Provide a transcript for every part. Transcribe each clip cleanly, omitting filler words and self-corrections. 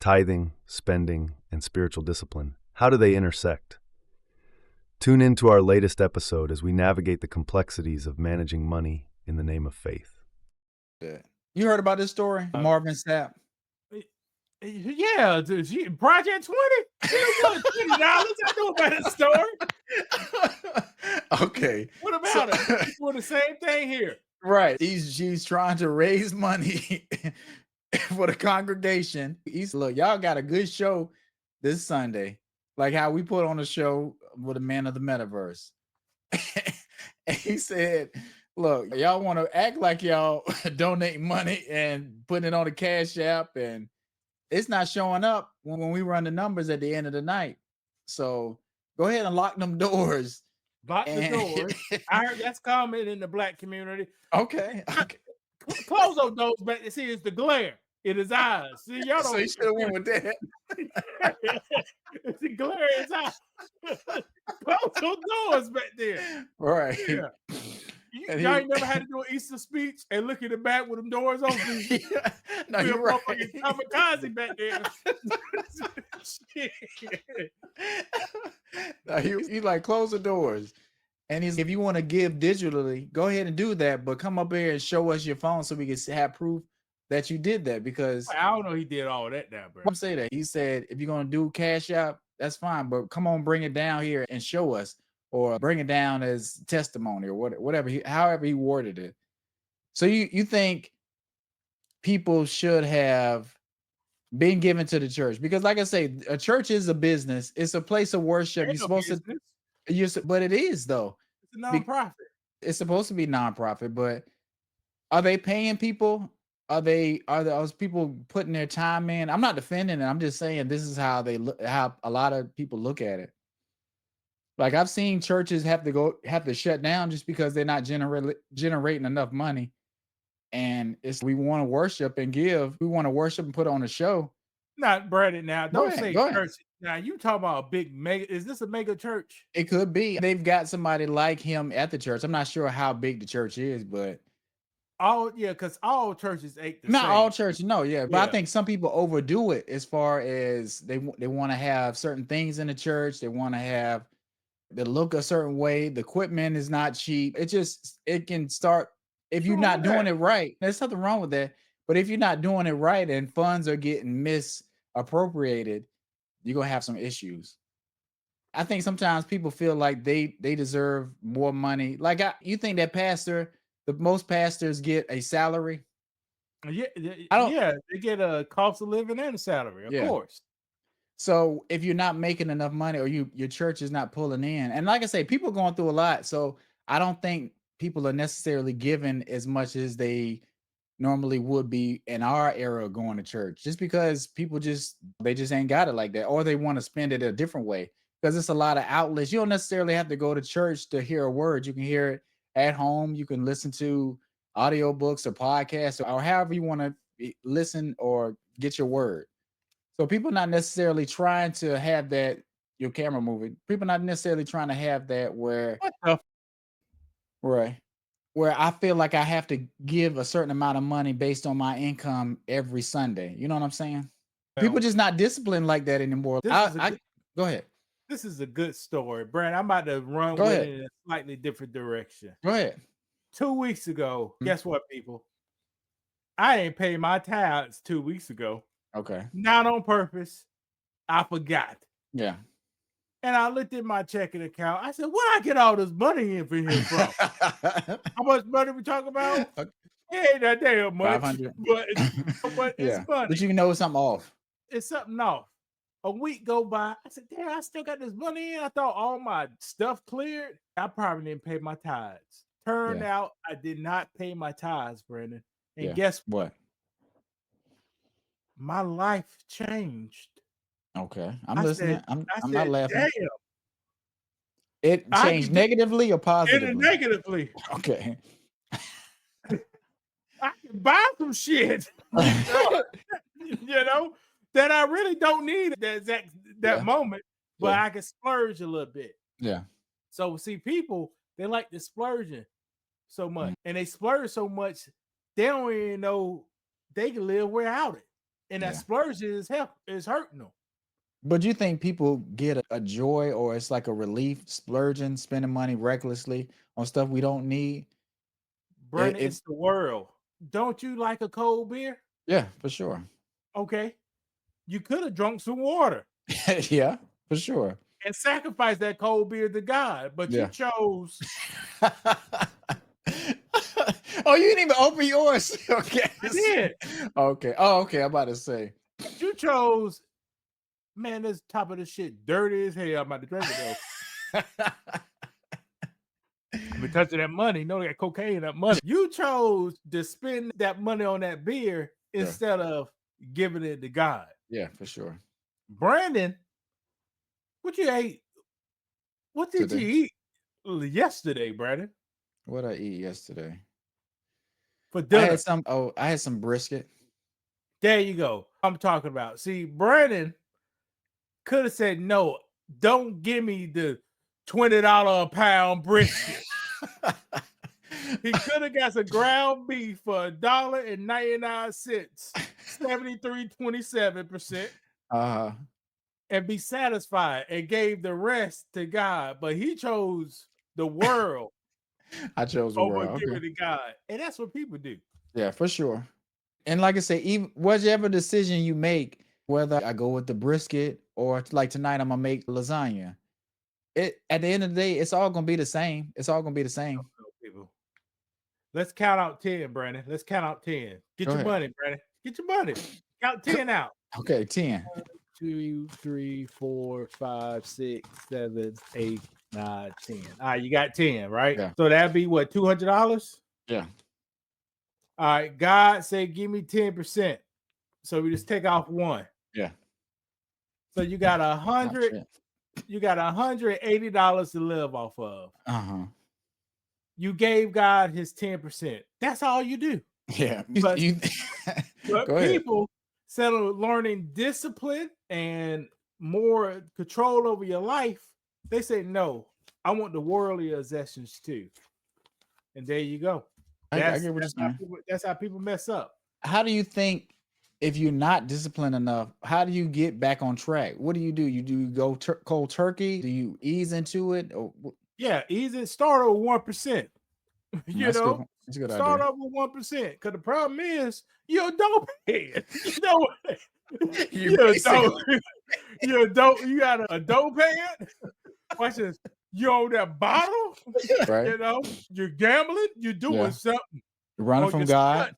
Tithing, spending, and spiritual discipline. How do they intersect? Tune in to our latest episode as we navigate the complexities of managing money in the name of faith. You heard about this story? Marvin Sapp. Yeah, Project 20. $20. I know about this story. Okay. What about it? He's doing the same thing here. Right. She's trying to raise money for the congregation. He's look, y'all got a good show this Sunday, like how we put on a show with a man of the metaverse. And he said, look, y'all want to act like y'all donate money and putting it on the Cash App, and it's not showing up when we run the numbers at the end of the night. So go ahead and lock them doors. Lock the doors. I heard that's common in the black community. Okay. Close those doors, but see, it's the glare in his eyes. See, y'all don't. So you should have went with that. It's the glare in his eyes. Close those doors back there. Right. Yeah. Y'all ain't never had to do an Easter speech and look in the back with them doors open. No, you're right. Kamikaze back there. No, he like close the doors. And if you want to give digitally, go ahead and do that. But come up here and show us your phone so we can have proof that you did that. Because I don't know he did all that now, bro. I'm saying that he said if you're gonna do Cash App, that's fine. But come on, bring it down here and show us, or bring it down as testimony or whatever. However he worded it. So you think people should have been given to the church? Because like I say, a church is a business. It's a place of worship. You're supposed to, but it is though. It's a nonprofit. It's supposed to be nonprofit, but are they paying people? Are those people putting their time in? I'm not defending it. I'm just saying this is how they look, how a lot of people look at it. Like I've seen churches have to shut down just because they're not generating enough money. And we want to worship and give. We want to worship and put on a show. Not Brandon now. Don't say church. Ahead. Now you talking about a big mega. Is this a mega church? It could be. They've got somebody like him at the church. I'm not sure how big the church is, but because all churches ain't the not same. all churches, no, yeah. But I think some people overdo it as far as they want to have certain things in the church. They want to have the look a certain way. The equipment is not cheap. It can start if you're not doing it right. There's nothing wrong with that. But if you're not doing it right and funds are getting misappropriated, you're gonna have some issues. I think sometimes people feel like they deserve more money. Like you think that most pastors get a salary? Yeah, they get a cost of living and a salary, of course. So if you're not making enough money, or your church is not pulling in, and like I say, people are going through a lot. So I don't think people are necessarily given as much as they normally would be in our era going to church, just because people they just ain't got it like that, or they want to spend it a different way, because it's a lot of outlets. You don't necessarily have to go to church to hear a word. You can hear it at home. You can listen to audiobooks or podcasts, or however you want to listen or get your word. So people not necessarily trying to have that, your camera moving. People not necessarily trying to have that where I feel like I have to give a certain amount of money based on my income every Sunday. You know what I'm saying? People just not disciplined like that anymore. Go ahead. This is a good story, Brand. I'm about to run with it in a slightly different direction. Go ahead. 2 weeks ago, guess what, people? I ain't paid my tithes 2 weeks ago. Okay. Not on purpose. I forgot. Yeah. And I looked at my checking account. I said, where I get all this money in for here from? How much money we talking about? It ain't that damn much. 500. But it's money. But you know something off. It's something off. A week go by. I said, damn, I still got this money in. I thought all my stuff cleared. I probably didn't pay my tithes. Turned out I did not pay my tithes, Brandon. And guess what? My life changed. Okay. I'm listening. I'm not laughing. Damn. It changed negatively or positively? Negatively. Okay. I can buy some shit. That I really don't need at that moment, but I can splurge a little bit. Yeah. So see, people, they like the splurging so much, and they splurge so much, they don't even know they can live without it. And that splurging is hurting them. But you think people get a joy, or it's like a relief splurging, spending money recklessly on stuff we don't need? Brandon, it's the world. Don't you like a cold beer? Yeah, for sure. Okay. You could have drunk some water. Yeah, for sure. And sacrificed that cold beer to God, but you chose. Oh, you didn't even open yours. Okay. I did. Okay. Oh, okay. I'm about to say. You chose, man, this top of this shit dirty as hell. I'm about to drink it though. I've been touching that money. No, they got cocaine in that money. You chose to spend that money on that beer instead of giving it to God. Yeah, for sure. Brandon, what you ate? What did you eat yesterday, Brandon? What I eat yesterday? For dinner. I had some brisket. There you go. I'm talking about. See, Brandon could have said, no, don't give me the $20 a pound brisket. He could have got some ground beef for $1.99, 73.27%. And be satisfied and gave the rest to God. But he chose the world. I chose the world. Give it to God. And that's what people do. Yeah, for sure. And like I say, even whatever decision you make, whether I go with the brisket or like tonight I'm gonna make lasagna, at the end of the day, it's all gonna be the same. It's all gonna be the same. People. Let's count out 10, Brandon. Let's count out 10. Get your money, Brandon. Get your money. Count 10 out. Okay, 10. 1, 2, 3, 4, 5, 6, 7, 8, 9, 10. All right, you got 10, right? Yeah. So that'd be what, $200? Yeah. All right, God said, give me 10%. So we just take off 1. Yeah. So you got $100. You got $180 to live off of. You gave God his 10%. That's all you do. Yeah. But but people, instead of learning discipline and more control over your life, they say, no, I want the worldly possessions too. And there you go. That's how people mess up. How do you think, if you're not disciplined enough, how do you get back on track? What do? You go cold turkey? Do you ease into it? Or yeah, easy. Start over 1%. You know, that's a good start idea. over 1%. Because the problem is you're a dope head. You know, you're a dope. You got a dope head. Watch this. You're on that bottle. Right. You know, you're gambling. You're doing something. You're running from God.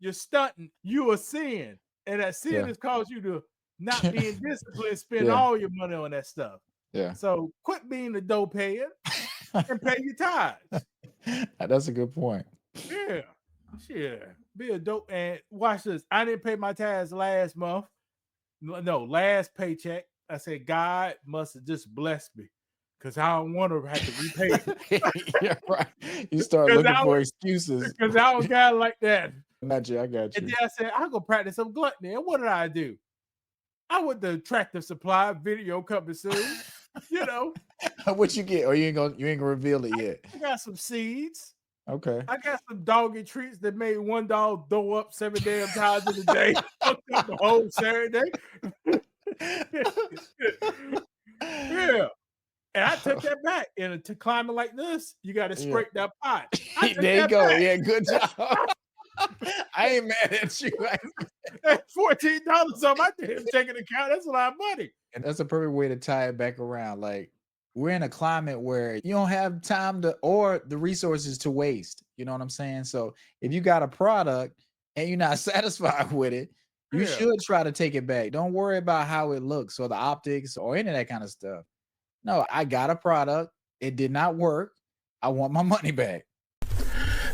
You're stunting. You are sin, and that sin has caused you to not being disciplined, spend all your money on that stuff. Yeah. So quit being the dope head and pay your tithes. That's a good point. Yeah. Be a dope. And watch this. I didn't pay my tithes last month. No, last paycheck. I said, God must have just blessed me, because I don't want to have to repay. Yeah, right. You start looking for excuses. Because I don't got like that. I got you. And then I said, I'll go practice some gluttony. And what did I do? I went to Tractor Supply video coming soon. You know. What you get? Or you ain't gonna reveal it yet. I got some seeds. Okay. I got some doggy treats that made one dog throw up 7 damn times in a day. The whole Saturday. Yeah. And I took that back. And to climb it like this, you got to scrape that pot. There you go. Back. Yeah, good job. I ain't mad at you. That's $14 on my damn checking account. That's a lot of money. And that's a perfect way to tie it back around. Like, we're in a climate where you don't have time or the resources to waste. You know what I'm saying? So if you got a product and you're not satisfied with it, you should try to take it back. Don't worry about how it looks or the optics or any of that kind of stuff. No, I got a product. It did not work. I want my money back.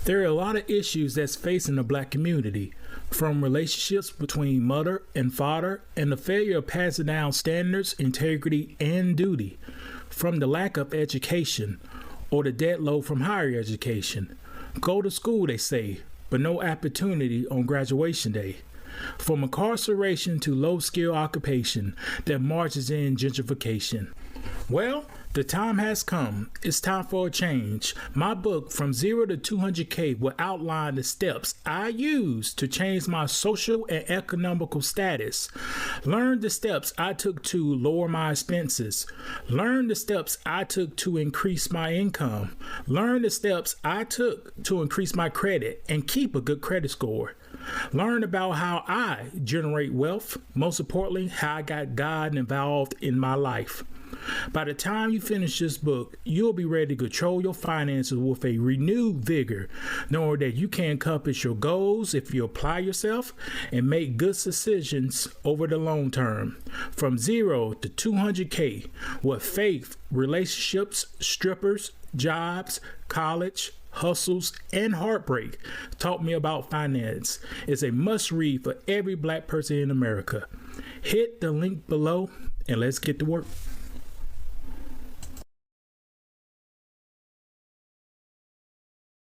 There are a lot of issues that's facing the Black community, from relationships between mother and father and the failure of passing down standards, integrity, and duty, from the lack of education or the debt load from higher education. Go to school, they say, but no opportunity on graduation day. From incarceration to low-skill occupation that marches in gentrification. Well, the time has come. It's time for a change. My book, From Zero to 200K, will outline the steps I use to change my social and economical status. Learn the steps I took to lower my expenses. Learn the steps I took to increase my income. Learn the steps I took to increase my credit and keep a good credit score. Learn about how I generate wealth. Most importantly, how I got God involved in my life. By the time you finish this book, you'll be ready to control your finances with a renewed vigor, knowing that you can accomplish your goals if you apply yourself and make good decisions over the long term. From 0 to 200K with faith, relationships, strippers, jobs, college, hustles, and heartbreak taught me about finance. It's a must read for every Black person in America. Hit the link below and let's get to work.